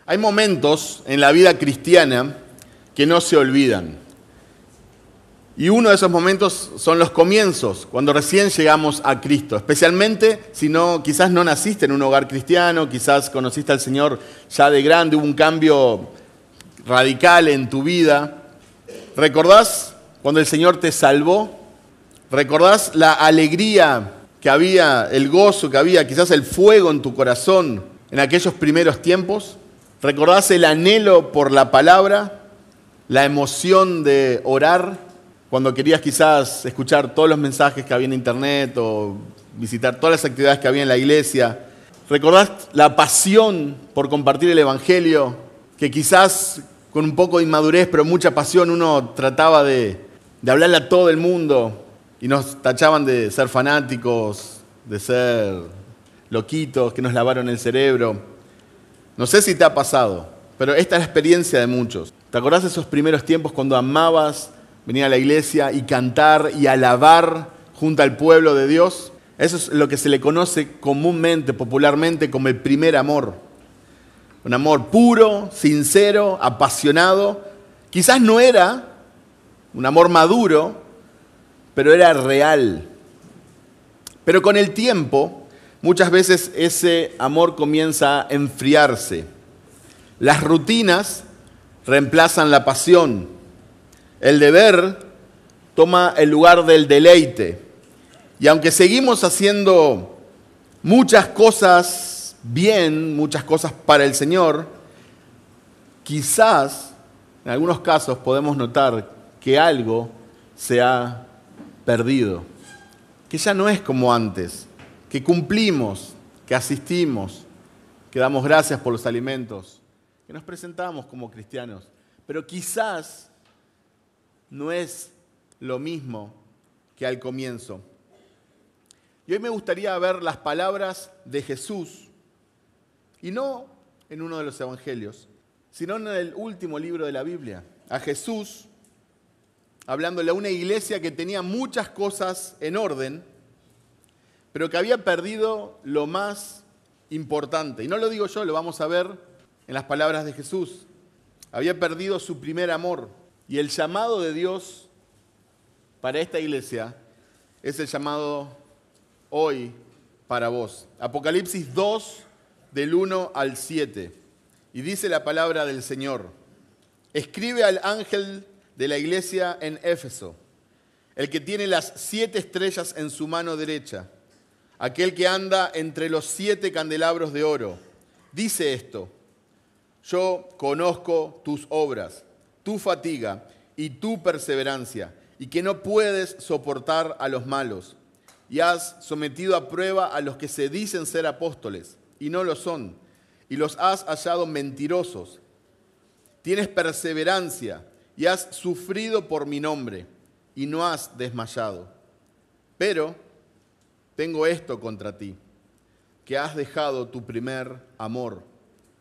Hay momentos en la vida cristiana que no se olvidan. Y uno de esos momentos son los comienzos, cuando recién llegamos a Cristo. Especialmente si quizás no naciste en un hogar cristiano, quizás conociste al Señor ya de grande, hubo un cambio radical en tu vida. ¿Recordás cuando el Señor te salvó? ¿Recordás la alegría que había, el gozo que había, quizás el fuego en tu corazón en aquellos primeros tiempos? ¿Recordás el anhelo por la palabra? ¿La emoción de orar? Cuando querías quizás escuchar todos los mensajes que había en internet o visitar todas las actividades que había en la iglesia. ¿Recordás la pasión por compartir el evangelio? Que quizás con un poco de inmadurez, pero mucha pasión, uno trataba de hablarle a todo el mundo y nos tachaban de ser fanáticos, de ser loquitos, que nos lavaron el cerebro. No sé si te ha pasado, pero esta es la experiencia de muchos. ¿Te acordás de esos primeros tiempos cuando amabas venir a la iglesia y cantar y alabar junto al pueblo de Dios? Eso es lo que se le conoce comúnmente, popularmente, como el primer amor. Un amor puro, sincero, apasionado. Quizás no era un amor maduro, pero era real. Pero con el tiempo, muchas veces ese amor comienza a enfriarse. Las rutinas reemplazan la pasión. El deber toma el lugar del deleite. Y aunque seguimos haciendo muchas cosas bien, muchas cosas para el Señor, quizás en algunos casos podemos notar que algo se ha perdido, que ya no es como antes, que cumplimos, que asistimos, que damos gracias por los alimentos, que nos presentamos como cristianos, pero quizás no es lo mismo que al comienzo. Y hoy me gustaría ver las palabras de Jesús, y no en uno de los evangelios, sino en el último libro de la Biblia. A Jesús, hablándole a una iglesia que tenía muchas cosas en orden, pero que había perdido lo más importante. Y no lo digo yo, lo vamos a ver en las palabras de Jesús. Había perdido su primer amor. Y el llamado de Dios para esta iglesia es el llamado hoy para vos. Apocalipsis 2, del 1 al 7. Y dice la palabra del Señor: escribe al ángel de la iglesia en Éfeso, el que tiene las 7 estrellas en su mano derecha, aquel que anda entre los 7 candelabros de oro. Dice esto: yo conozco tus obras, tu fatiga y tu perseverancia, y que no puedes soportar a los malos, y has sometido a prueba a los que se dicen ser apóstoles, y no lo son, y los has hallado mentirosos. Tienes perseverancia, y has sufrido por mi nombre, y no has desmayado. Pero tengo esto contra ti, que has dejado tu primer amor.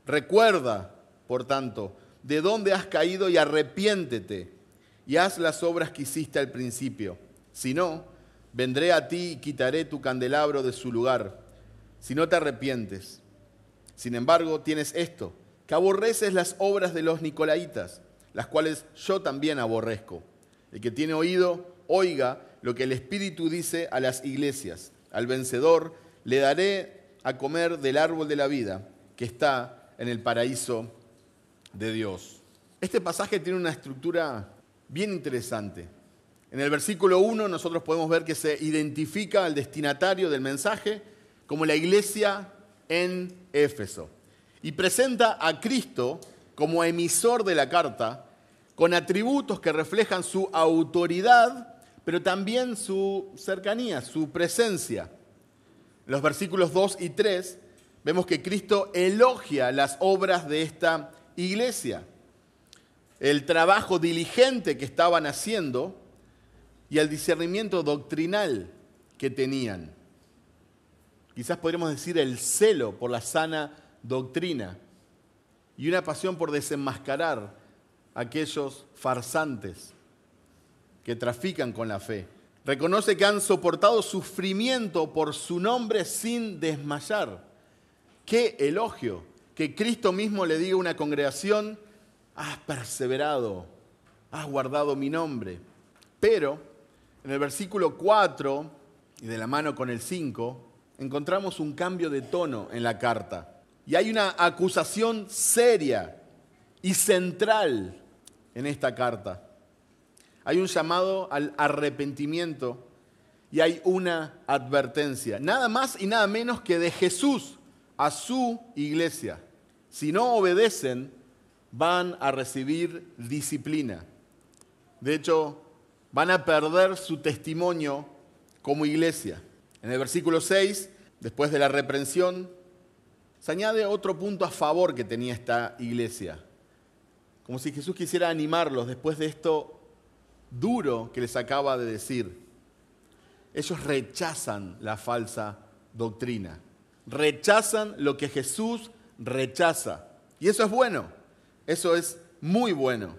Recuerda, por tanto, de dónde has caído y arrepiéntete, y haz las obras que hiciste al principio. Si no, vendré a ti y quitaré tu candelabro de su lugar, si no te arrepientes. Sin embargo, tienes esto, que aborreces las obras de los nicolaitas, las cuales yo también aborrezco. El que tiene oído, oiga lo que el Espíritu dice a las iglesias. Al vencedor le daré a comer del árbol de la vida, que está en el paraíso de Dios. Este pasaje tiene una estructura bien interesante. En el versículo 1 nosotros podemos ver que se identifica al destinatario del mensaje como la iglesia en Éfeso. Y presenta a Cristo como emisor de la carta, con atributos que reflejan su autoridad, pero también su cercanía, su presencia. En los versículos 2 y 3 vemos que Cristo elogia las obras de esta iglesia, el trabajo diligente que estaban haciendo y el discernimiento doctrinal que tenían. Quizás podríamos decir el celo por la sana doctrina y una pasión por desenmascarar a aquellos farsantes que trafican con la fe. Reconoce que han soportado sufrimiento por su nombre sin desmayar. ¡Qué elogio! que Cristo mismo le diga a una congregación: has perseverado, has guardado mi nombre. Pero en el versículo 4, y de la mano con el 5, encontramos un cambio de tono en la carta. Y hay una acusación seria y central en esta carta. Hay un llamado al arrepentimiento y hay una advertencia. Nada más y nada menos que de Jesús a su iglesia. Si no obedecen, van a recibir disciplina. De hecho, van a perder su testimonio como iglesia. En el versículo 6, después de la reprensión, se añade otro punto a favor que tenía esta iglesia. Como si Jesús quisiera animarlos después de esto duro que les acaba de decir. Ellos rechazan la falsa doctrina. Rechazan lo que Jesús rechaza. Y eso es bueno. Eso es muy bueno.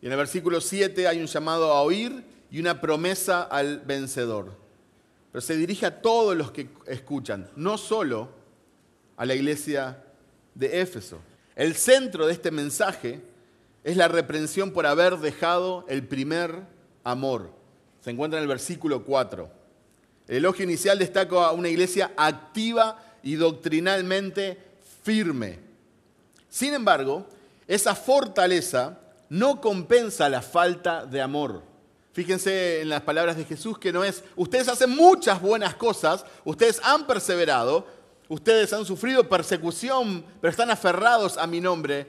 Y en el versículo 7 hay un llamado a oír y una promesa al vencedor. Pero se dirige a todos los que escuchan, no solo a la iglesia de Éfeso. El centro de este mensaje es la reprensión por haber dejado el primer amor. Se encuentra en el versículo 4. El elogio inicial destaca a una iglesia activa y doctrinalmente firme. Sin embargo, esa fortaleza no compensa la falta de amor. Fíjense en las palabras de Jesús que no es: ustedes hacen muchas buenas cosas, ustedes han perseverado, ustedes han sufrido persecución, pero están aferrados a mi nombre.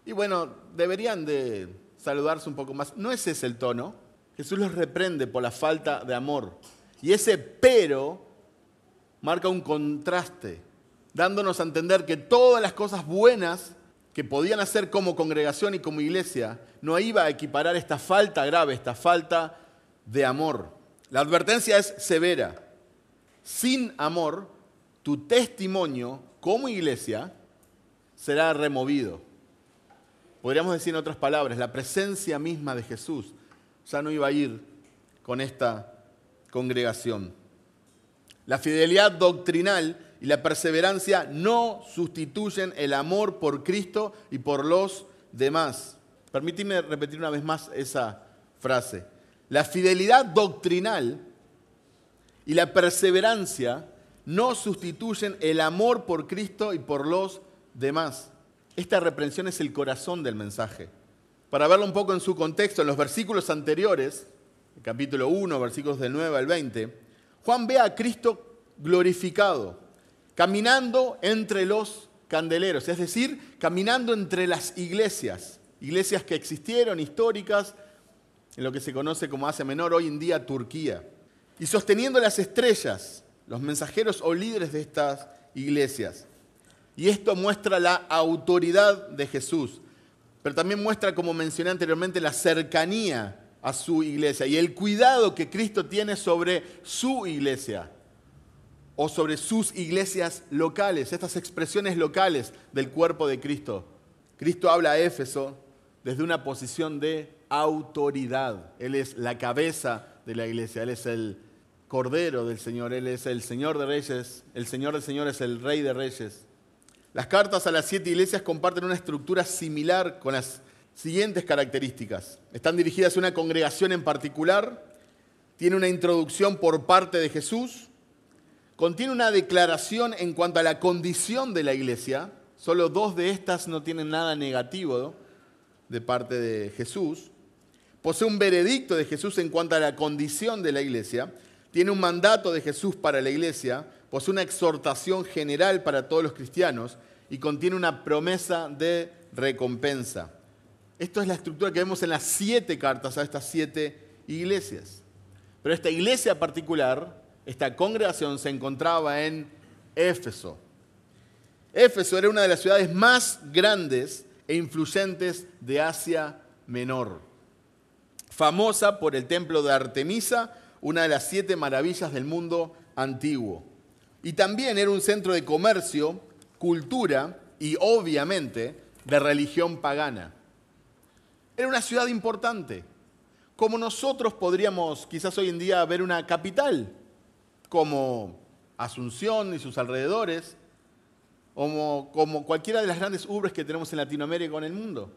Y bueno, deberían de saludarse un poco más. No ese es el tono. Jesús los reprende por la falta de amor. Y ese pero marca un contraste, dándonos a entender que todas las cosas buenas que podían hacer como congregación y como iglesia no iba a equiparar esta falta grave, esta falta de amor. La advertencia es severa. Sin amor, tu testimonio como iglesia será removido. Podríamos decir en otras palabras, la presencia misma de Jesús ya no iba a ir con esta congregación. La fidelidad doctrinal y la perseverancia no sustituyen el amor por Cristo y por los demás. Permíteme repetir una vez más esa frase. La fidelidad doctrinal y la perseverancia no sustituyen el amor por Cristo y por los demás. Esta reprensión es el corazón del mensaje. Para verlo un poco en su contexto, en los versículos anteriores, el capítulo 1, versículos del 9 al 20, Juan ve a Cristo glorificado, caminando entre los candeleros, es decir, caminando entre las iglesias que existieron, históricas, en lo que se conoce como Asia Menor, hoy en día Turquía, y sosteniendo las estrellas, los mensajeros o líderes de estas iglesias. Y esto muestra la autoridad de Jesús, pero también muestra, como mencioné anteriormente, la cercanía a su iglesia y el cuidado que Cristo tiene sobre su iglesia o sobre sus iglesias locales, estas expresiones locales del cuerpo de Cristo. Cristo habla a Éfeso desde una posición de autoridad. Él es la cabeza de la iglesia, Él es el Cordero del Señor, Él es el Señor de Reyes, el Señor de Señores, el Rey de Reyes. Las cartas a las 7 iglesias comparten una estructura similar con las siguientes características. Están dirigidas a una congregación en particular, tiene una introducción por parte de Jesús, contiene una declaración en cuanto a la condición de la iglesia. Solo 2 de estas no tienen nada negativo de parte de Jesús. Posee un veredicto de Jesús en cuanto a la condición de la iglesia. Tiene un mandato de Jesús para la iglesia. Posee una exhortación general para todos los cristianos y contiene una promesa de recompensa. Esto es la estructura que vemos en las 7 cartas a estas 7 iglesias. Pero esta iglesia particular, esta congregación, se encontraba en Éfeso. Éfeso era una de las ciudades más grandes e influyentes de Asia Menor. Famosa por el templo de Artemisa, una de las 7 maravillas del mundo antiguo. Y también era un centro de comercio, cultura y, obviamente, de religión pagana. Era una ciudad importante, como nosotros podríamos quizás hoy en día ver una capital, como Asunción y sus alrededores, como cualquiera de las grandes urbes que tenemos en Latinoamérica o en el mundo,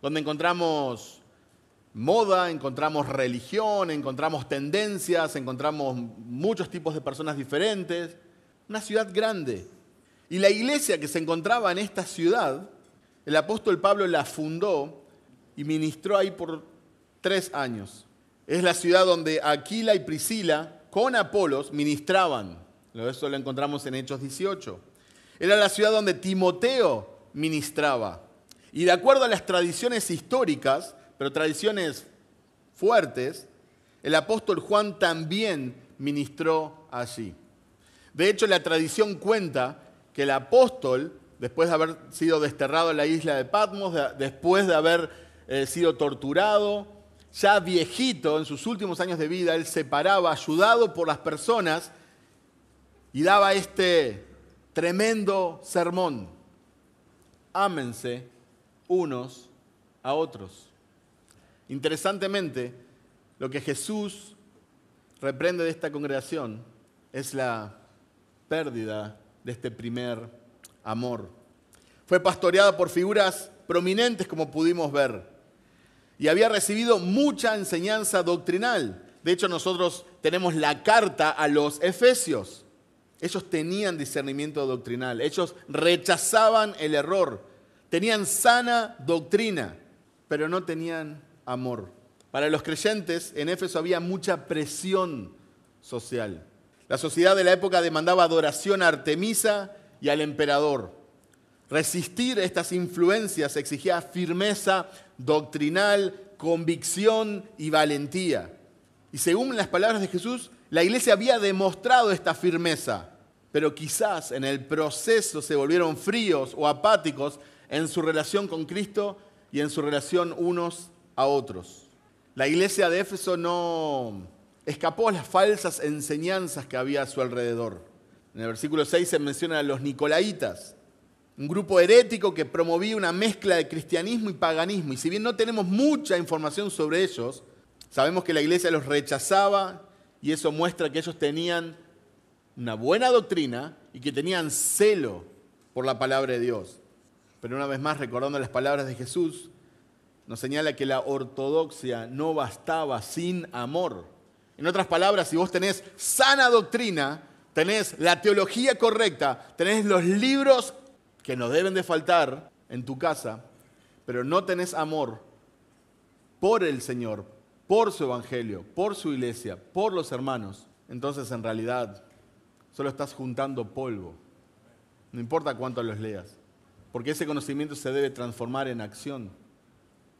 donde encontramos moda, encontramos religión, encontramos tendencias, encontramos muchos tipos de personas diferentes. Una ciudad grande. Y la iglesia que se encontraba en esta ciudad, el apóstol Pablo la fundó y ministró ahí por 3 años. Es la ciudad donde Aquila y Priscila con Apolos ministraban. Eso lo encontramos en Hechos 18. Era la ciudad donde Timoteo ministraba. Y de acuerdo a las tradiciones históricas, pero tradiciones fuertes, el apóstol Juan también ministró allí. De hecho, la tradición cuenta que el apóstol, después de haber sido desterrado en la isla de Patmos, después de haber sido torturado, ya viejito, en sus últimos años de vida, él se paraba ayudado por las personas y daba este tremendo sermón. Ámense unos a otros. Interesantemente, lo que Jesús reprende de esta congregación es la pérdida de este primer amor. Fue pastoreada por figuras prominentes, como pudimos ver, y había recibido mucha enseñanza doctrinal. De hecho, nosotros tenemos la carta a los Efesios. Ellos tenían discernimiento doctrinal, ellos rechazaban el error, tenían sana doctrina, pero no tenían amor. Para los creyentes, en Éfeso había mucha presión social. La sociedad de la época demandaba adoración a Artemisa y al emperador. Resistir estas influencias exigía firmeza doctrinal, convicción y valentía. Y según las palabras de Jesús, la iglesia había demostrado esta firmeza, pero quizás en el proceso se volvieron fríos o apáticos en su relación con Cristo y en su relación unos a otros. La iglesia de Éfeso no escapó a las falsas enseñanzas que había a su alrededor. En el versículo 6 se mencionan a los Nicolaitas, un grupo herético que promovía una mezcla de cristianismo y paganismo. Y si bien no tenemos mucha información sobre ellos, sabemos que la iglesia los rechazaba y eso muestra que ellos tenían una buena doctrina y que tenían celo por la palabra de Dios. Pero una vez más, recordando las palabras de Jesús, nos señala que la ortodoxia no bastaba sin amor. En otras palabras, si vos tenés sana doctrina, tenés la teología correcta, tenés los libros que no deben de faltar en tu casa, pero no tenés amor por el Señor, por su evangelio, por su iglesia, por los hermanos, entonces en realidad solo estás juntando polvo. No importa cuánto los leas, porque ese conocimiento se debe transformar en acción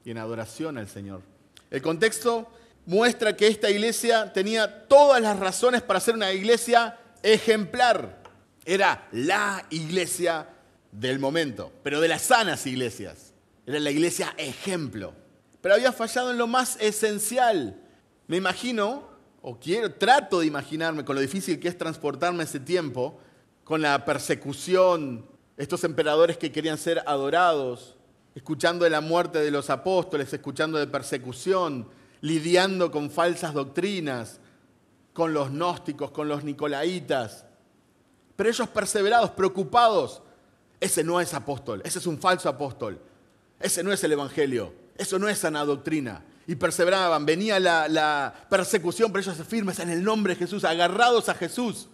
y en adoración al Señor. El contexto muestra que esta iglesia tenía todas las razones para ser una iglesia ejemplar. Era la iglesia del momento, pero de las sanas iglesias. Era la iglesia ejemplo. Pero había fallado en lo más esencial. Me imagino, trato de imaginarme con lo difícil que es transportarme ese tiempo, con la persecución, estos emperadores que querían ser adorados, escuchando de la muerte de los apóstoles, escuchando de persecución, lidiando con falsas doctrinas, con los gnósticos, con los nicolaitas. Pero ellos perseverados, preocupados, ese no es apóstol, ese es un falso apóstol, ese no es el evangelio, eso no es sana doctrina. Y perseveraban, venía la persecución, pero ellos firmes en el nombre de Jesús, agarrados a Jesús.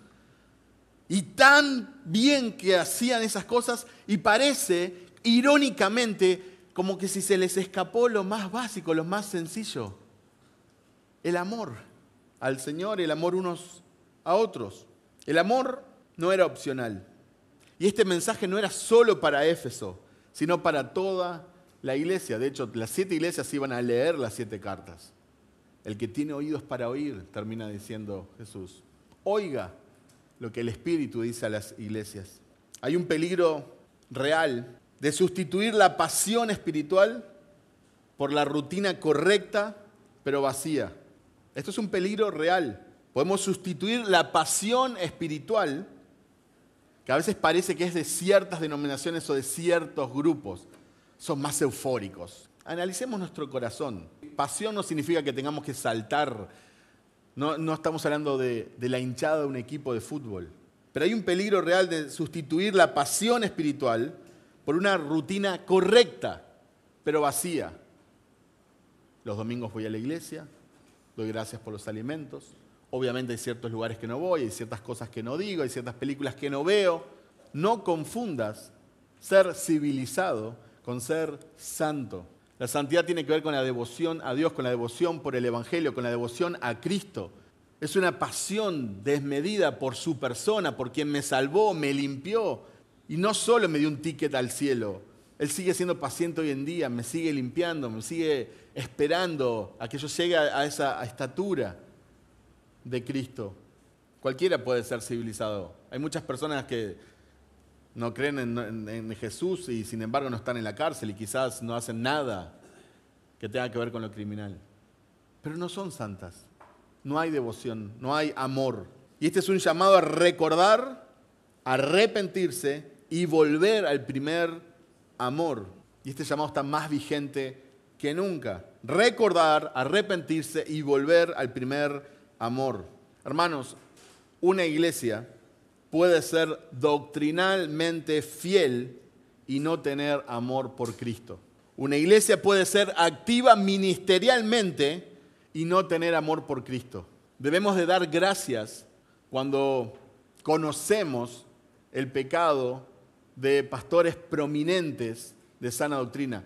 Y tan bien que hacían esas cosas, y parece, irónicamente, como que si se les escapó lo más básico, lo más sencillo. El amor al Señor, el amor unos a otros. El amor no era opcional. Y este mensaje no era solo para Éfeso, sino para toda la iglesia. De hecho, las 7 iglesias iban a leer las 7 cartas. El que tiene oídos para oír, termina diciendo Jesús. Oiga lo que el Espíritu dice a las iglesias. Hay un peligro real de sustituir la pasión espiritual por la rutina correcta, pero vacía. Esto es un peligro real. Podemos sustituir la pasión espiritual, que a veces parece que es de ciertas denominaciones o de ciertos grupos. Son más eufóricos. Analicemos nuestro corazón. Pasión no significa que tengamos que saltar. No estamos hablando de la hinchada de un equipo de fútbol. Pero hay un peligro real de sustituir la pasión espiritual por una rutina correcta, pero vacía. Los domingos voy a la iglesia, doy gracias por los alimentos. Obviamente hay ciertos lugares que no voy, hay ciertas cosas que no digo, hay ciertas películas que no veo. No confundas ser civilizado con ser santo. La santidad tiene que ver con la devoción a Dios, con la devoción por el Evangelio, con la devoción a Cristo. Es una pasión desmedida por su persona, por quien me salvó, me limpió. Y no solo me dio un ticket al cielo. Él sigue siendo paciente hoy en día, me sigue limpiando, me sigue esperando a que yo llegue a esa estatura de Cristo. Cualquiera puede ser civilizado. Hay muchas personas que no creen en Jesús y sin embargo no están en la cárcel y quizás no hacen nada que tenga que ver con lo criminal. Pero no son santas. No hay devoción, no hay amor. Y este es un llamado a recordar, a arrepentirse y volver al primer amor. Y este llamado está más vigente que nunca. Recordar, arrepentirse y volver al primer amor. Hermanos, una iglesia puede ser doctrinalmente fiel y no tener amor por Cristo. Una iglesia puede ser activa ministerialmente y no tener amor por Cristo. Debemos de dar gracias cuando conocemos el pecado de pastores prominentes de sana doctrina.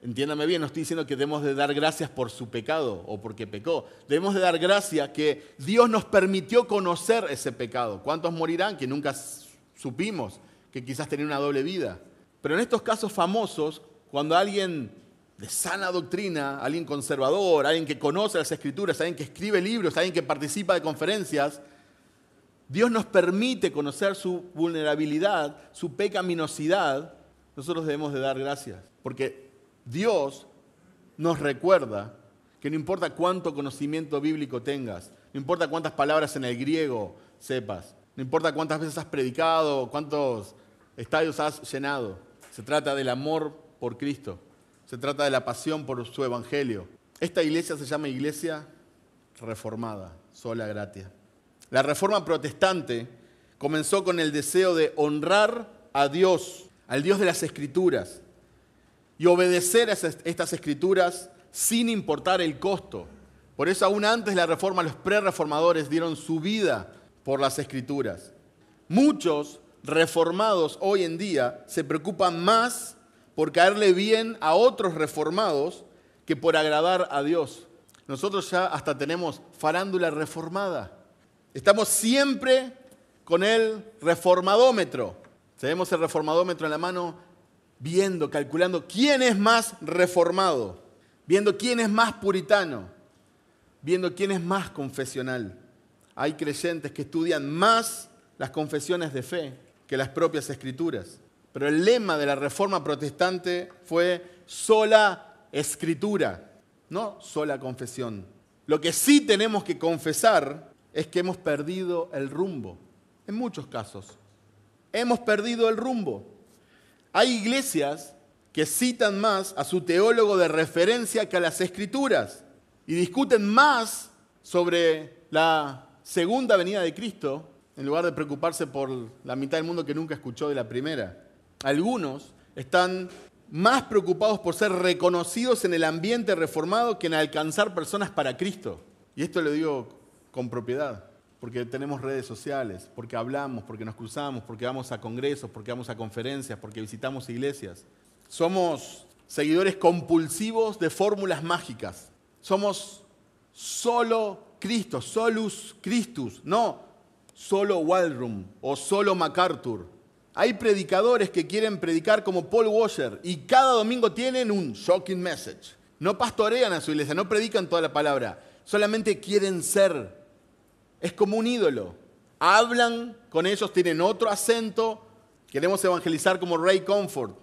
Entiéndame bien, no estoy diciendo que debemos de dar gracias por su pecado o porque pecó. Debemos de dar gracias que Dios nos permitió conocer ese pecado. ¿Cuántos morirán que nunca supimos, que quizás tenían una doble vida? Pero en estos casos famosos, cuando alguien de sana doctrina, alguien conservador, alguien que conoce las Escrituras, alguien que escribe libros, alguien que participa de conferencias, Dios nos permite conocer su vulnerabilidad, su pecaminosidad. Nosotros debemos de dar gracias, porque Dios nos recuerda que no importa cuánto conocimiento bíblico tengas, no importa cuántas palabras en el griego sepas, no importa cuántas veces has predicado, cuántos estadios has llenado, se trata del amor por Cristo, se trata de la pasión por su evangelio. Esta iglesia se llama Iglesia Reformada, sola gratia. La reforma protestante comenzó con el deseo de honrar a Dios, al Dios de las Escrituras, y obedecer a estas Escrituras sin importar el costo. Por eso aún antes de la reforma, los prerreformadores dieron su vida por las Escrituras. Muchos reformados hoy en día se preocupan más por caerle bien a otros reformados que por agradar a Dios. Nosotros ya hasta tenemos farándula reformada. Estamos siempre con el reformadómetro. Tenemos el reformadómetro en la mano, viendo, calculando quién es más reformado, viendo quién es más puritano, viendo quién es más confesional. Hay creyentes que estudian más las confesiones de fe que las propias Escrituras. Pero el lema de la Reforma Protestante fue sola Escritura, no sola confesión. Lo que sí tenemos que confesar es que hemos perdido el rumbo. En muchos casos, hemos perdido el rumbo. Hay iglesias que citan más a su teólogo de referencia que a las Escrituras y discuten más sobre la segunda venida de Cristo en lugar de preocuparse por la mitad del mundo que nunca escuchó de la primera. Algunos están más preocupados por ser reconocidos en el ambiente reformado que en alcanzar personas para Cristo. Y esto lo digo con propiedad, porque tenemos redes sociales, porque hablamos, porque nos cruzamos, porque vamos a congresos, porque vamos a conferencias, porque visitamos iglesias. Somos seguidores compulsivos de fórmulas mágicas. Somos solo Cristo, solus Christus, no solo Waldrum o solo MacArthur. Hay predicadores que quieren predicar como Paul Washer y cada domingo tienen un shocking message. No pastorean a su iglesia, no predican toda la palabra, solamente quieren ser. Es como un ídolo. Hablan con ellos, tienen otro acento. Queremos evangelizar como Ray Comfort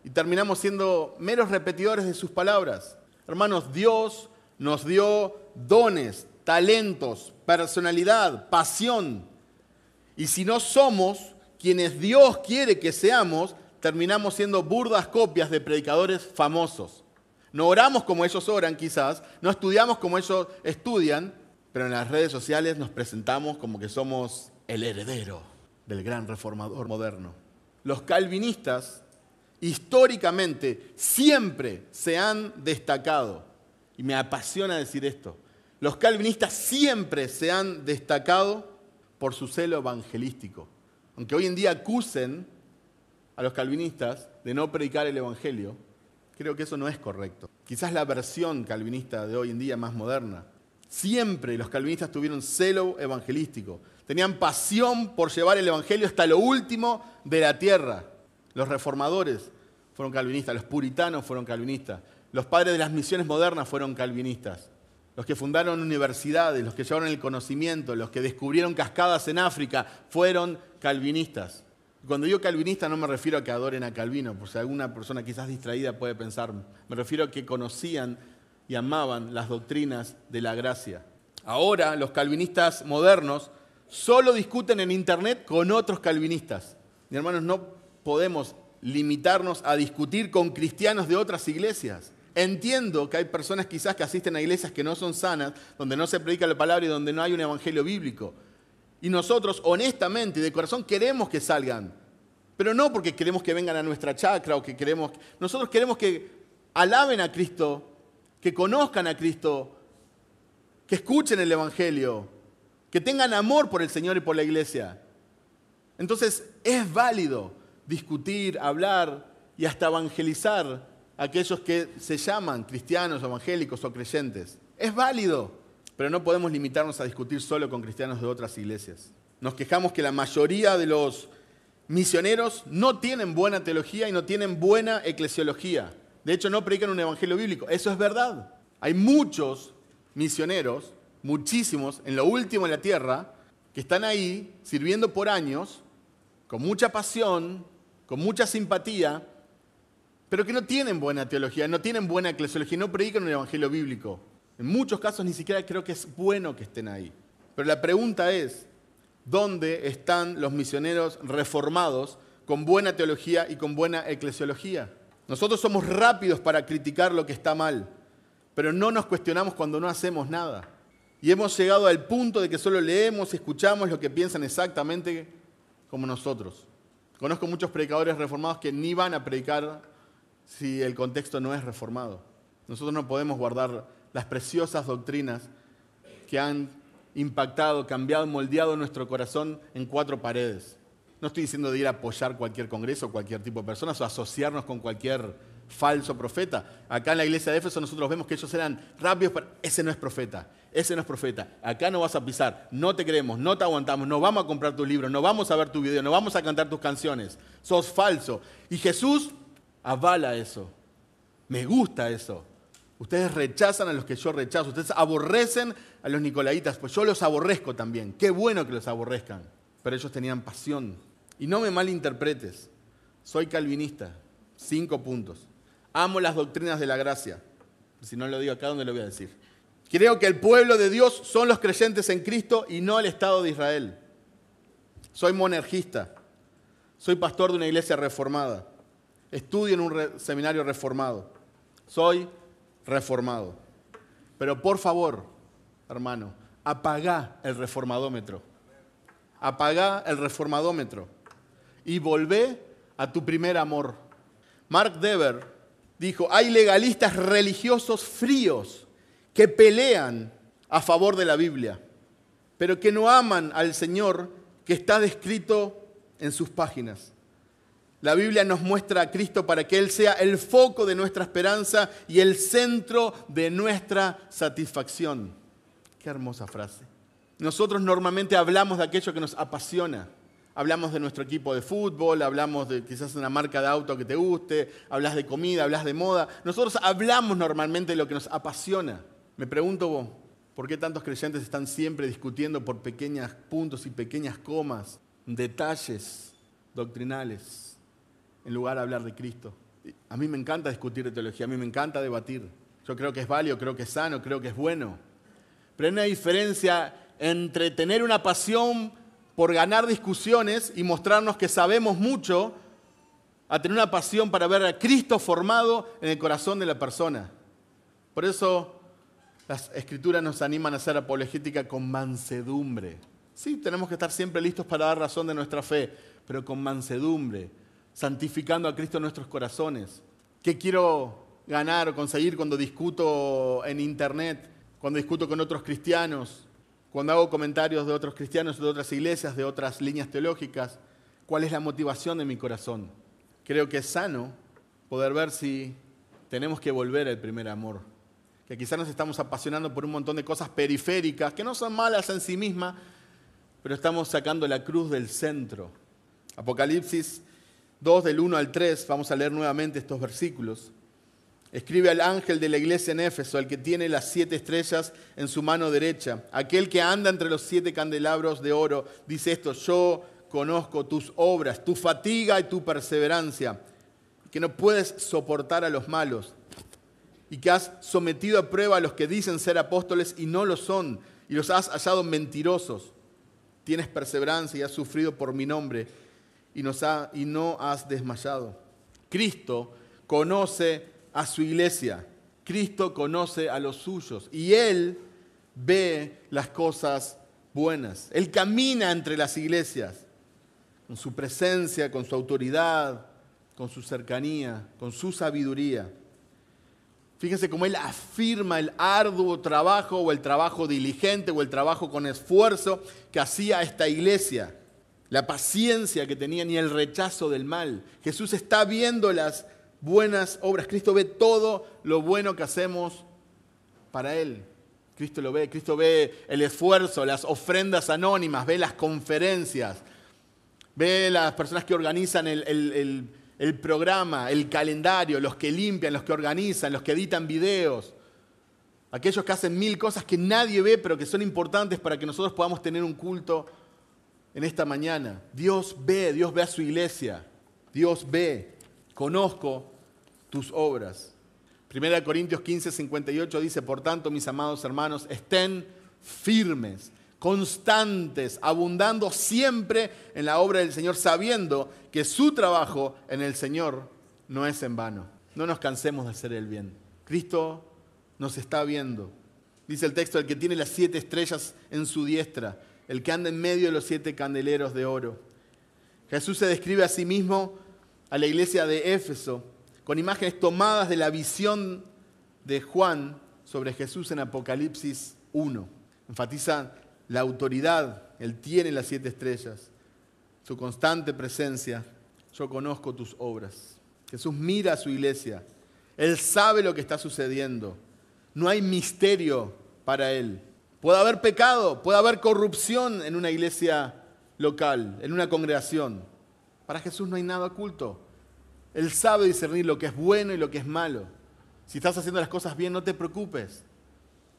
y terminamos siendo meros repetidores de sus palabras. Hermanos, Dios nos dio dones, talentos, personalidad, pasión. Y si no somos quienes Dios quiere que seamos, terminamos siendo burdas copias de predicadores famosos. No oramos como ellos oran quizás, no estudiamos como ellos estudian, pero en las redes sociales nos presentamos como que somos el heredero del gran reformador moderno. Los calvinistas históricamente siempre se han destacado, y me apasiona decir esto, los calvinistas siempre se han destacado por su celo evangelístico. Aunque hoy en día acusen a los calvinistas de no predicar el evangelio, creo que eso no es correcto. Quizás la versión calvinista de hoy en día más moderna. Siempre los calvinistas tuvieron celo evangelístico. Tenían pasión por llevar el evangelio hasta lo último de la tierra. Los reformadores fueron calvinistas, los puritanos fueron calvinistas, los padres de las misiones modernas fueron calvinistas, los que fundaron universidades, los que llevaron el conocimiento, los que descubrieron cascadas en África fueron calvinistas. Cuando digo calvinista no me refiero a que adoren a Calvino, por si alguna persona quizás distraída puede pensar, me refiero a que conocían y amaban las doctrinas de la gracia. Ahora los calvinistas modernos solo discuten en internet con otros calvinistas. Mis hermanos, no podemos limitarnos a discutir con cristianos de otras iglesias. Entiendo que hay personas quizás que asisten a iglesias que no son sanas, donde no se predica la palabra y donde no hay un evangelio bíblico. Y nosotros, honestamente y de corazón, queremos que salgan. Pero no porque queremos que vengan a nuestra chacra o que queremos... Nosotros queremos que alaben a Cristo, que conozcan a Cristo, que escuchen el evangelio, que tengan amor por el Señor y por la iglesia. Entonces, es válido discutir, hablar y hasta evangelizar a aquellos que se llaman cristianos, evangélicos o creyentes. Es válido, pero no podemos limitarnos a discutir solo con cristianos de otras iglesias. Nos quejamos que la mayoría de los misioneros no tienen buena teología y no tienen buena eclesiología. De hecho, no predican un evangelio bíblico. Eso es verdad. Hay muchos misioneros, muchísimos, en lo último de la tierra, que están ahí sirviendo por años, con mucha pasión, con mucha simpatía, pero que no tienen buena teología, no tienen buena eclesiología, no predican un evangelio bíblico. En muchos casos ni siquiera creo que es bueno que estén ahí. Pero la pregunta es, ¿dónde están los misioneros reformados con buena teología y con buena eclesiología? Nosotros somos rápidos para criticar lo que está mal, pero no nos cuestionamos cuando no hacemos nada. Y hemos llegado al punto de que solo leemos y escuchamos lo que piensan exactamente como nosotros. Conozco muchos predicadores reformados que ni van a predicar si el contexto no es reformado. Nosotros no podemos guardar las preciosas doctrinas que han impactado, cambiado, moldeado nuestro corazón en 4 paredes. No estoy diciendo de ir a apoyar cualquier congreso, cualquier tipo de personas o asociarnos con cualquier falso profeta. Acá en la iglesia de Éfeso nosotros vemos que ellos eran rápidos para... Ese no es profeta, ese no es profeta. Acá no vas a pisar, no te queremos, no te aguantamos, no vamos a comprar tus libros, no vamos a ver tu video, no vamos a cantar tus canciones. Sos falso. Y Jesús avala eso. Me gusta eso. Ustedes rechazan a los que yo rechazo. Ustedes aborrecen a los nicolaitas, pues yo los aborrezco también. Qué bueno que los aborrezcan. Pero ellos tenían pasión. Y no me malinterpretes. Soy calvinista. 5 puntos. Amo las doctrinas de la gracia. Si no lo digo acá, ¿dónde lo voy a decir? Creo que el pueblo de Dios son los creyentes en Cristo y no el Estado de Israel. Soy monergista. Soy pastor de una iglesia reformada. Estudio en un seminario reformado. Soy reformado. Pero por favor, hermano, apagá el reformadómetro. Apagá el reformadómetro y volvé a tu primer amor. Mark Dever dijo, hay legalistas religiosos fríos que pelean a favor de la Biblia, pero que no aman al Señor que está descrito en sus páginas. La Biblia nos muestra a Cristo para que Él sea el foco de nuestra esperanza y el centro de nuestra satisfacción. Qué hermosa frase. Nosotros normalmente hablamos de aquello que nos apasiona. Hablamos de nuestro equipo de fútbol, hablamos de quizás una marca de auto que te guste, hablas de comida, hablas de moda. Nosotros hablamos normalmente de lo que nos apasiona. Me pregunto vos, ¿por qué tantos creyentes están siempre discutiendo por pequeños puntos y pequeñas comas, detalles doctrinales? En lugar de hablar de Cristo. A mí me encanta discutir de teología, a mí me encanta debatir. Yo creo que es válido, creo que es sano, creo que es bueno. Pero hay una diferencia entre tener una pasión por ganar discusiones y mostrarnos que sabemos mucho, a tener una pasión para ver a Cristo formado en el corazón de la persona. Por eso las Escrituras nos animan a hacer apologética con mansedumbre, Sí, tenemos que estar siempre listos para dar razón de nuestra fe, pero con mansedumbre, santificando a Cristo en nuestros corazones. ¿Qué quiero ganar o conseguir cuando discuto en internet, cuando discuto con otros cristianos, cuando hago comentarios de otros cristianos, de otras iglesias, de otras líneas teológicas? ¿Cuál es la motivación de mi corazón? Creo que es sano poder ver si tenemos que volver al primer amor. Que quizás nos estamos apasionando por un montón de cosas periféricas, que no son malas en sí mismas, pero estamos sacando la cruz del centro. Apocalipsis 2, del 1 al 3, vamos a leer nuevamente estos versículos. Escribe al ángel de la iglesia en Éfeso, al que tiene las 7 estrellas en su mano derecha, aquel que anda entre los 7 candelabros de oro, dice esto: yo conozco tus obras, tu fatiga y tu perseverancia, que no puedes soportar a los malos, y que has sometido a prueba a los que dicen ser apóstoles y no lo son, y los has hallado mentirosos. Tienes perseverancia y has sufrido por mi nombre, y no has desmayado. Cristo conoce a su iglesia, Cristo conoce a los suyos, y Él ve las cosas buenas. Él camina entre las iglesias, con su presencia, con su autoridad, con su cercanía, con su sabiduría. Fíjense cómo Él afirma el arduo trabajo o el trabajo diligente o el trabajo con esfuerzo que hacía esta iglesia. La paciencia que tenían y el rechazo del mal. Jesús está viendo las buenas obras. Cristo ve todo lo bueno que hacemos para Él. Cristo lo ve. Cristo ve el esfuerzo, las ofrendas anónimas, ve las conferencias, ve las personas que organizan el programa, el calendario, los que limpian, los que organizan, los que editan videos. Aquellos que hacen 1000 cosas que nadie ve, pero que son importantes para que nosotros podamos tener un culto en esta mañana. Dios ve a su iglesia. Dios ve, conozco tus obras. 1 Corintios 15, 58 dice: por tanto, mis amados hermanos, estén firmes, constantes, abundando siempre en la obra del Señor, sabiendo que su trabajo en el Señor no es en vano. No nos cansemos de hacer el bien. Cristo nos está viendo. Dice el texto: el que tiene las 7 estrellas en su diestra, el que anda en medio de los 7 candeleros de oro. Jesús se describe a sí mismo a la iglesia de Éfeso con imágenes tomadas de la visión de Juan sobre Jesús en Apocalipsis 1. Enfatiza la autoridad. Él tiene las 7 estrellas, su constante presencia. Yo conozco tus obras. Jesús mira a su iglesia. Él sabe lo que está sucediendo. No hay misterio para Él. Puede haber pecado, puede haber corrupción en una iglesia local, en una congregación. Para Jesús no hay nada oculto. Él sabe discernir lo que es bueno y lo que es malo. Si estás haciendo las cosas bien, no te preocupes.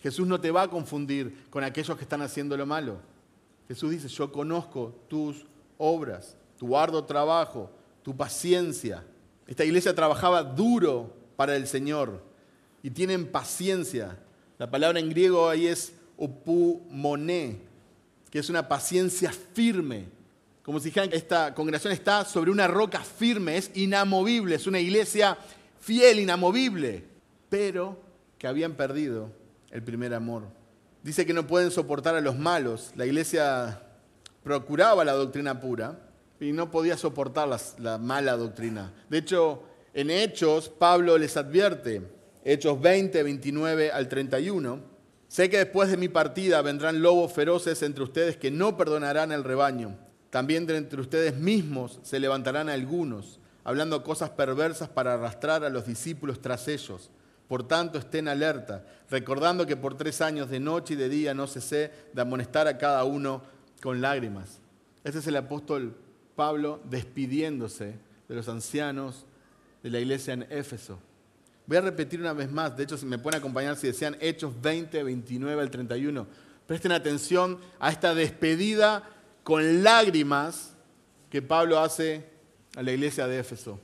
Jesús no te va a confundir con aquellos que están haciendo lo malo. Jesús dice: yo conozco tus obras, tu arduo trabajo, tu paciencia. Esta iglesia trabajaba duro para el Señor y tienen paciencia. La palabra en griego ahí es opumone, que es una paciencia firme. Como si dijeran que esta congregación está sobre una roca firme, es inamovible, es una iglesia fiel, inamovible, pero que habían perdido el primer amor. Dice que no pueden soportar a los malos. La iglesia procuraba la doctrina pura y no podía soportar la mala doctrina. De hecho, en Hechos, Pablo les advierte, Hechos 20, 29 al 31, sé que después de mi partida vendrán lobos feroces entre ustedes que no perdonarán el rebaño. También de entre ustedes mismos se levantarán algunos, hablando cosas perversas para arrastrar a los discípulos tras ellos. Por tanto, estén alerta, recordando que por 3 años de noche y de día no cesé de amonestar a cada uno con lágrimas. Este es el apóstol Pablo despidiéndose de los ancianos de la iglesia en Éfeso. Voy a repetir una vez más, de hecho, si me pueden acompañar, si desean, Hechos 20, 29 al 31. Presten atención a esta despedida con lágrimas que Pablo hace a la iglesia de Éfeso.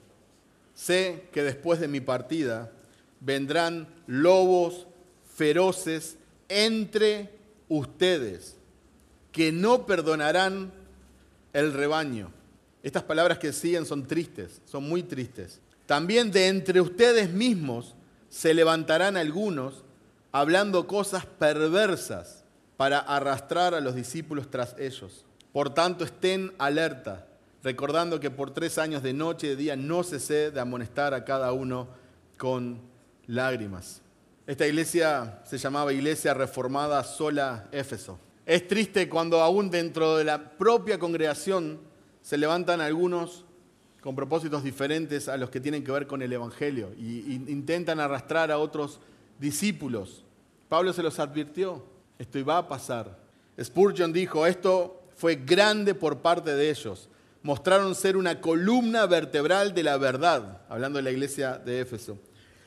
Sé que después de mi partida vendrán lobos feroces entre ustedes, que no perdonarán el rebaño. Estas palabras que siguen son tristes, son muy tristes. También de entre ustedes mismos se levantarán algunos hablando cosas perversas para arrastrar a los discípulos tras ellos. Por tanto, estén alerta, recordando que por 3 años de noche y de día no cesé de amonestar a cada uno con lágrimas. Esta iglesia se llamaba Iglesia Reformada Sola Éfeso. Es triste cuando aún dentro de la propia congregación se levantan algunos con propósitos diferentes a los que tienen que ver con el Evangelio y intentan arrastrar a otros discípulos. Pablo se los advirtió, esto iba a pasar. Spurgeon dijo, esto fue grande por parte de ellos. Mostraron ser una columna vertebral de la verdad, hablando de la iglesia de Éfeso.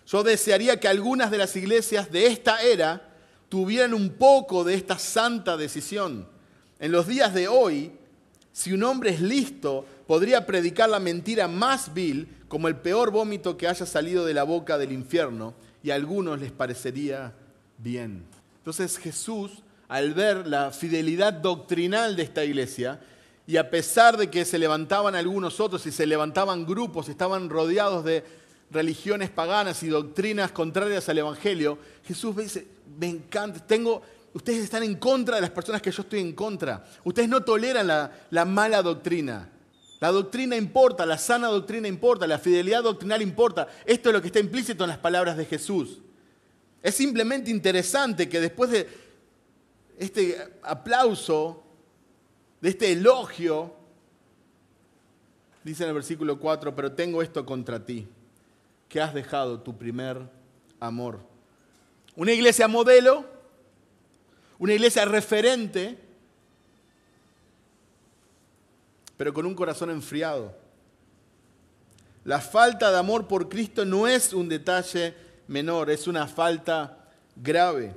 Yo desearía que algunas de las iglesias de esta era tuvieran un poco de esta santa decisión. En los días de hoy, si un hombre es listo, podría predicar la mentira más vil como el peor vómito que haya salido de la boca del infierno y a algunos les parecería bien. Entonces Jesús, al ver la fidelidad doctrinal de esta iglesia, y a pesar de que se levantaban algunos otros y se levantaban grupos, estaban rodeados de religiones paganas y doctrinas contrarias al Evangelio, Jesús dice, me encanta, ustedes están en contra de las personas que yo estoy en contra. Ustedes no toleran la mala doctrina. La doctrina importa, la sana doctrina importa, la fidelidad doctrinal importa. Esto es lo que está implícito en las palabras de Jesús. Es simplemente interesante que después de este aplauso, de este elogio, dice en el versículo 4, pero tengo esto contra ti, que has dejado tu primer amor. Una iglesia modelo, una iglesia referente, pero con un corazón enfriado. La falta de amor por Cristo no es un detalle menor, es una falta grave.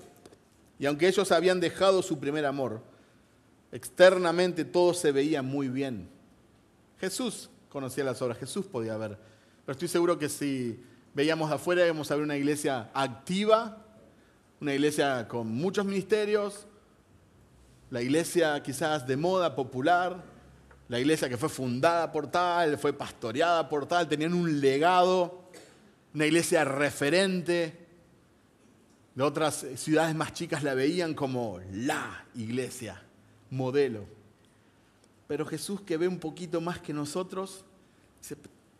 Y aunque ellos habían dejado su primer amor, externamente todo se veía muy bien. Jesús conocía las obras, Jesús podía ver. Pero estoy seguro que si veíamos de afuera íbamos a ver una iglesia activa, una iglesia con muchos ministerios, la iglesia quizás de moda popular, la iglesia que fue fundada por tal, fue pastoreada por tal, tenían un legado, una iglesia referente. De otras ciudades más chicas la veían como la iglesia, modelo. Pero Jesús, que ve un poquito más que nosotros, dice,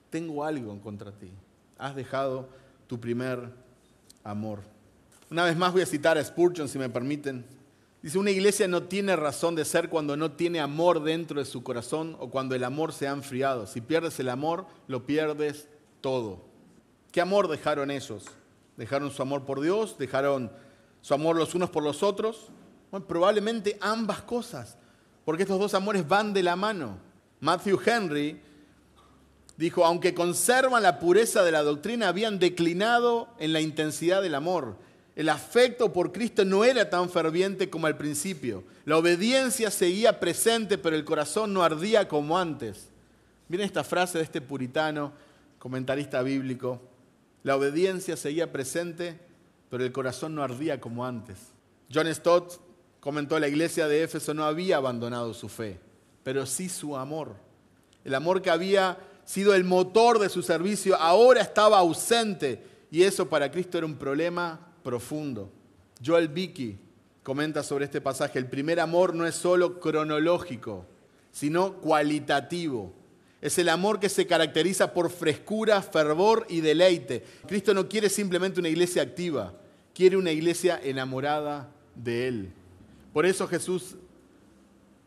tengo algo en contra de ti. Has dejado tu primer amor. Una vez más voy a citar a Spurgeon, si me permiten. Dice, una iglesia no tiene razón de ser cuando no tiene amor dentro de su corazón o cuando el amor se ha enfriado. Si pierdes el amor, lo pierdes todo. ¿Qué amor dejaron ellos? ¿Dejaron su amor por Dios? ¿Dejaron su amor los unos por los otros? Bueno, probablemente ambas cosas, porque estos dos amores van de la mano. Matthew Henry dijo, aunque conservan la pureza de la doctrina, habían declinado en la intensidad del amor. El afecto por Cristo no era tan ferviente como al principio. La obediencia seguía presente, pero el corazón no ardía como antes. Miren esta frase de este puritano, comentarista bíblico. La obediencia seguía presente, pero el corazón no ardía como antes. John Stott comentó, la iglesia de Éfeso no había abandonado su fe, pero sí su amor. El amor que había sido el motor de su servicio ahora estaba ausente, y eso para Cristo era un problema profundo. Joel Beeke comenta sobre este pasaje, el primer amor no es solo cronológico, sino cualitativo. Es el amor que se caracteriza por frescura, fervor y deleite. Cristo no quiere simplemente una iglesia activa, quiere una iglesia enamorada de Él. Por eso Jesús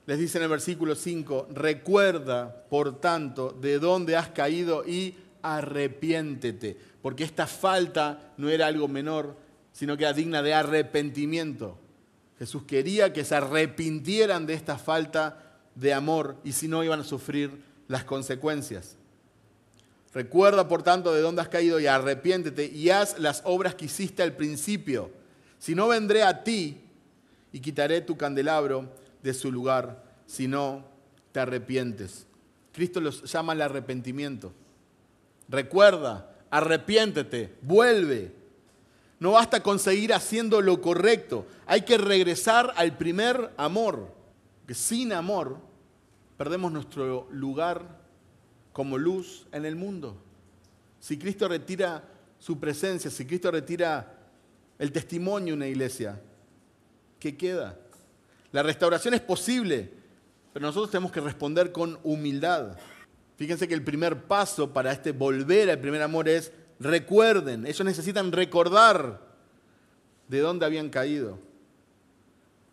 les dice en el versículo 5, recuerda, por tanto, de dónde has caído y arrepiéntete. Porque esta falta no era algo menor, sino que era digna de arrepentimiento. Jesús quería que se arrepintieran de esta falta de amor y si no iban a sufrir las consecuencias. Recuerda, por tanto, de dónde has caído y arrepiéntete y haz las obras que hiciste al principio. Si no, vendré a ti y quitaré tu candelabro de su lugar, si no te arrepientes. Cristo los llama al arrepentimiento. Recuerda, arrepiéntete, vuelve. No basta con seguir haciendo lo correcto. Hay que regresar al primer amor. Que sin amor perdemos nuestro lugar como luz en el mundo. Si Cristo retira su presencia, si Cristo retira el testimonio de una iglesia, ¿qué queda? La restauración es posible, pero nosotros tenemos que responder con humildad. Fíjense que el primer paso para este volver al primer amor es recuerden. Ellos necesitan recordar de dónde habían caído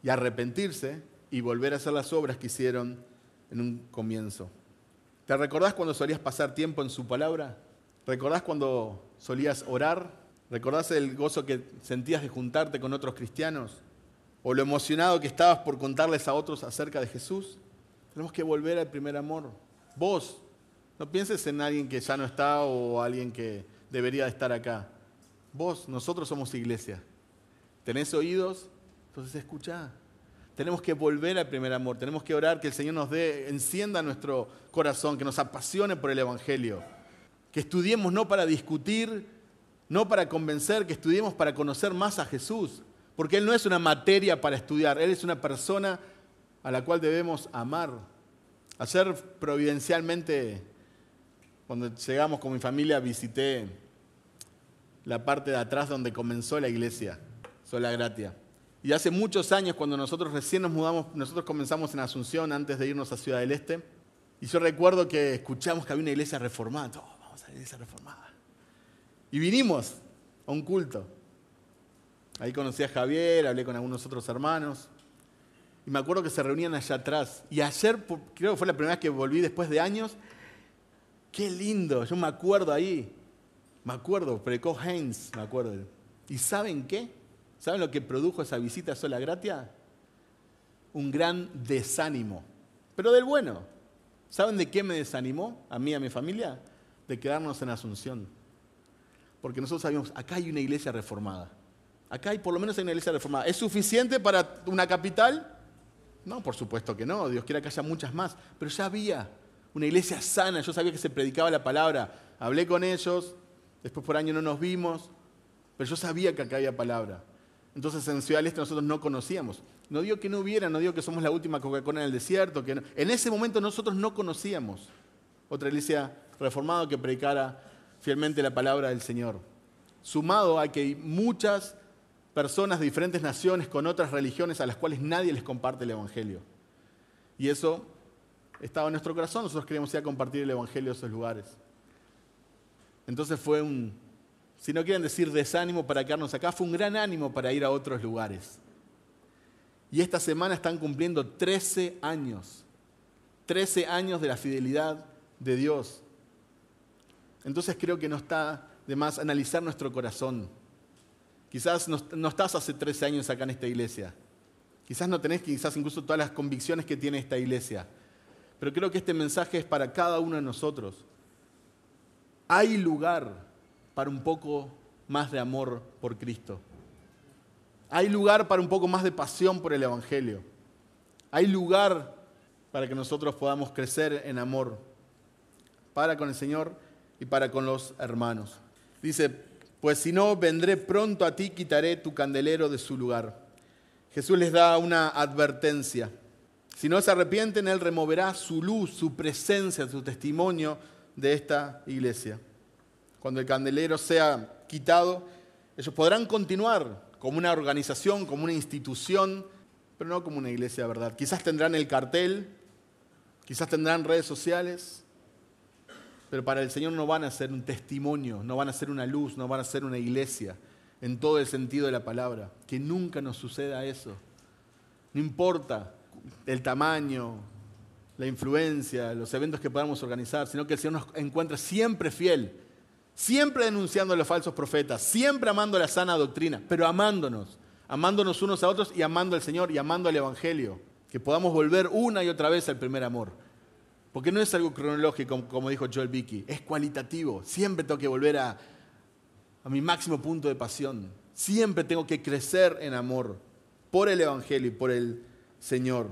y arrepentirse y volver a hacer las obras que hicieron en un comienzo. ¿Te recordás cuando solías pasar tiempo en su palabra? ¿Recordás cuando solías orar? ¿Recordás el gozo que sentías de juntarte con otros cristianos? ¿O lo emocionado que estabas por contarles a otros acerca de Jesús? Tenemos que volver al primer amor. Vos, no pienses en alguien que ya no está o alguien que debería estar acá. Vos, nosotros somos iglesia. ¿Tenés oídos? Entonces escuchá. Tenemos que volver al primer amor. Tenemos que orar que el Señor nos encienda nuestro corazón, que nos apasione por el Evangelio. Que estudiemos no para discutir, no para convencer, que estudiemos para conocer más a Jesús. Porque Él no es una materia para estudiar, Él es una persona a la cual debemos amar. Ayer providencialmente, cuando llegamos con mi familia, visité la parte de atrás donde comenzó la iglesia, Sola Gratia. Y hace muchos años, cuando nosotros recién nos mudamos, nosotros comenzamos en Asunción antes de irnos a Ciudad del Este. Y yo recuerdo que escuchamos que había una iglesia reformada. Oh, vamos a la iglesia reformada. Y vinimos a un culto. Ahí conocí a Javier, hablé con algunos otros hermanos. Y me acuerdo que se reunían allá atrás. Y ayer, creo que fue la primera vez que volví después de años. ¡Qué lindo! Yo me acuerdo ahí. Me acuerdo, predicó Heinz, me acuerdo. ¿Y saben qué? ¿Saben lo que produjo esa visita a Sola Gratia? Un gran desánimo. Pero del bueno. ¿Saben de qué me desanimó a mí y a mi familia? De quedarnos en Asunción. Porque nosotros sabíamos, acá hay una iglesia reformada. Acá hay por lo menos una iglesia reformada. ¿Es suficiente para una capital? No, por supuesto que no. Dios quiera que haya muchas más. Pero ya había una iglesia sana. Yo sabía que se predicaba la palabra. Hablé con ellos. Después por año no nos vimos. Pero yo sabía que acá había palabra. Entonces en Ciudad del Este nosotros no conocíamos. No digo que no hubiera, no digo que somos la última Coca-Cola en el desierto. Que no. En ese momento nosotros no conocíamos otra iglesia reformada que predicara fielmente la palabra del Señor. Sumado a que hay muchas personas de diferentes naciones con otras religiones a las cuales nadie les comparte el Evangelio. Y eso estaba en nuestro corazón. Nosotros queríamos ir a compartir el Evangelio a esos lugares. Entonces fue si no quieren decir desánimo para quedarnos acá, fue un gran ánimo para ir a otros lugares. Y esta semana están cumpliendo 13 años. 13 años de la fidelidad de Dios. Entonces creo que no está de más analizar nuestro corazón. Quizás no estás hace 13 años acá en esta iglesia. Quizás no tenés incluso todas las convicciones que tiene esta iglesia. Pero creo que este mensaje es para cada uno de nosotros. Hay lugar para un poco más de amor por Cristo. Hay lugar para un poco más de pasión por el Evangelio. Hay lugar para que nosotros podamos crecer en amor para con el Señor y para con los hermanos. Dice, pues si no, vendré pronto a ti, quitaré tu candelero de su lugar. Jesús les da una advertencia. Si no se arrepienten, Él removerá su luz, su presencia, su testimonio de esta iglesia. Cuando el candelero sea quitado, ellos podrán continuar como una organización, como una institución, pero no como una iglesia de verdad. Quizás tendrán el cartel, quizás tendrán redes sociales, pero para el Señor no van a ser un testimonio, no van a ser una luz, no van a ser una iglesia, en todo el sentido de la palabra. Que nunca nos suceda eso. No importa el tamaño, la influencia, los eventos que podamos organizar, sino que el Señor nos encuentra siempre fiel, siempre denunciando a los falsos profetas, siempre amando la sana doctrina, pero amándonos unos a otros y amando al Señor y amando al Evangelio. Que podamos volver una y otra vez al primer amor. Porque no es algo cronológico, como dijo Joel Vicky, es cualitativo. Siempre tengo que volver a mi máximo punto de pasión. Siempre tengo que crecer en amor por el Evangelio y por el Señor.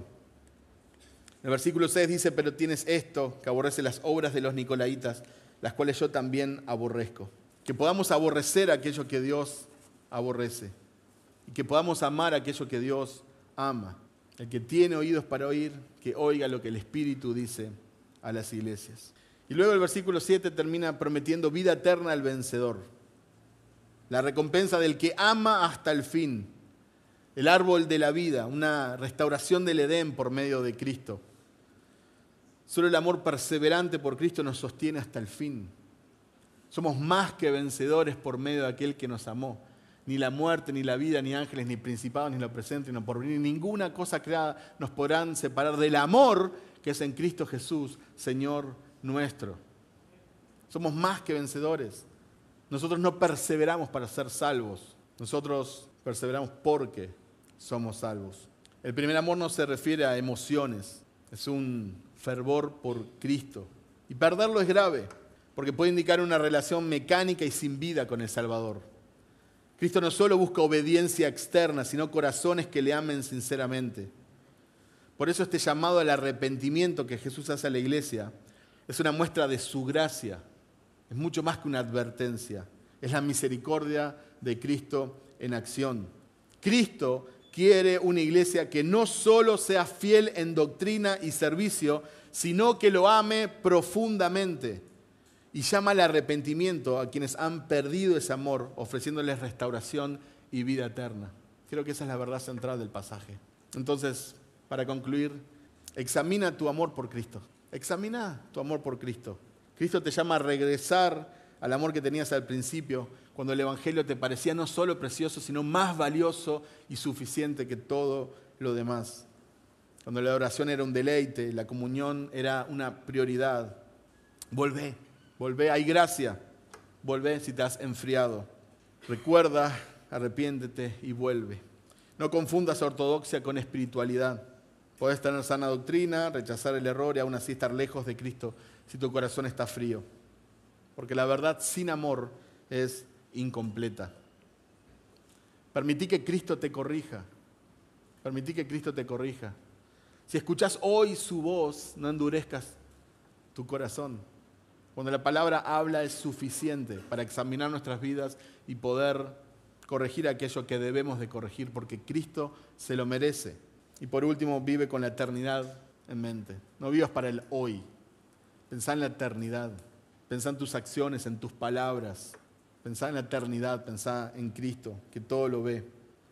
El versículo 6 dice, pero tienes esto, que aborrece las obras de los nicolaítas, las cuales yo también aborrezco. Que podamos aborrecer aquello que Dios aborrece. Y que podamos amar aquello que Dios ama. El que tiene oídos para oír, que oiga lo que el Espíritu dice a las iglesias. Y luego el versículo 7 termina prometiendo vida eterna al vencedor. La recompensa del que ama hasta el fin. el árbol de la vida, una restauración del Edén por medio de Cristo. Solo el amor perseverante por Cristo nos sostiene hasta el fin. Somos más que vencedores por medio de aquel que nos amó. Ni la muerte, ni la vida, ni ángeles, ni principados, ni lo presente, ni lo porvenir, ninguna cosa creada nos podrán separar del amor que es en Cristo Jesús, Señor nuestro. Somos más que vencedores. Nosotros no perseveramos para ser salvos. Nosotros perseveramos porque somos salvos. El primer amor no se refiere a emociones. Es un fervor por Cristo. Y perderlo es grave, porque puede indicar una relación mecánica y sin vida con el Salvador. Cristo no solo busca obediencia externa, sino corazones que le amen sinceramente. Por eso este llamado al arrepentimiento que Jesús hace a la iglesia es una muestra de su gracia. Es mucho más que una advertencia. Es la misericordia de Cristo en acción. Cristo quiere una iglesia que no solo sea fiel en doctrina y servicio, sino que lo ame profundamente. Y llama al arrepentimiento a quienes han perdido ese amor, ofreciéndoles restauración y vida eterna. Creo que esa es la verdad central del pasaje. Entonces, para concluir, examina tu amor por Cristo. Examina tu amor por Cristo. Cristo te llama a regresar al amor que tenías al principio, cuando el Evangelio te parecía no solo precioso, sino más valioso y suficiente que todo lo demás. Cuando la adoración era un deleite, la comunión era una prioridad. Volvé, hay gracia. Volvé si te has enfriado. Recuerda, arrepiéntete y vuelve. No confundas ortodoxia con espiritualidad. Podés tener sana doctrina, rechazar el error y aún así estar lejos de Cristo si tu corazón está frío. Porque la verdad sin amor es incompleta. Permití que Cristo te corrija. Permití que Cristo te corrija. Si escuchás hoy su voz, no endurezcas tu corazón. Cuando la palabra habla es suficiente para examinar nuestras vidas y poder corregir aquello que debemos de corregir, porque Cristo se lo merece. Y por último, vive con la eternidad en mente. No vivas para el hoy. Pensá en la eternidad. Pensá en tus acciones, en tus palabras. Pensá en la eternidad, pensá en Cristo, que todo lo ve.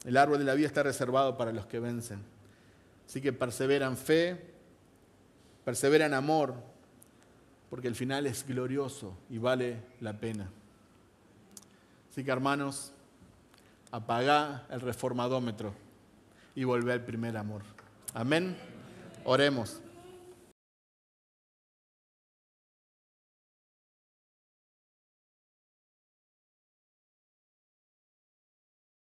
El árbol de la vida está reservado para los que vencen. Así que persevera en fe, persevera en amor, porque el final es glorioso y vale la pena. Así que hermanos, apagá el reformadómetro y volvé al primer amor. Amén. Oremos.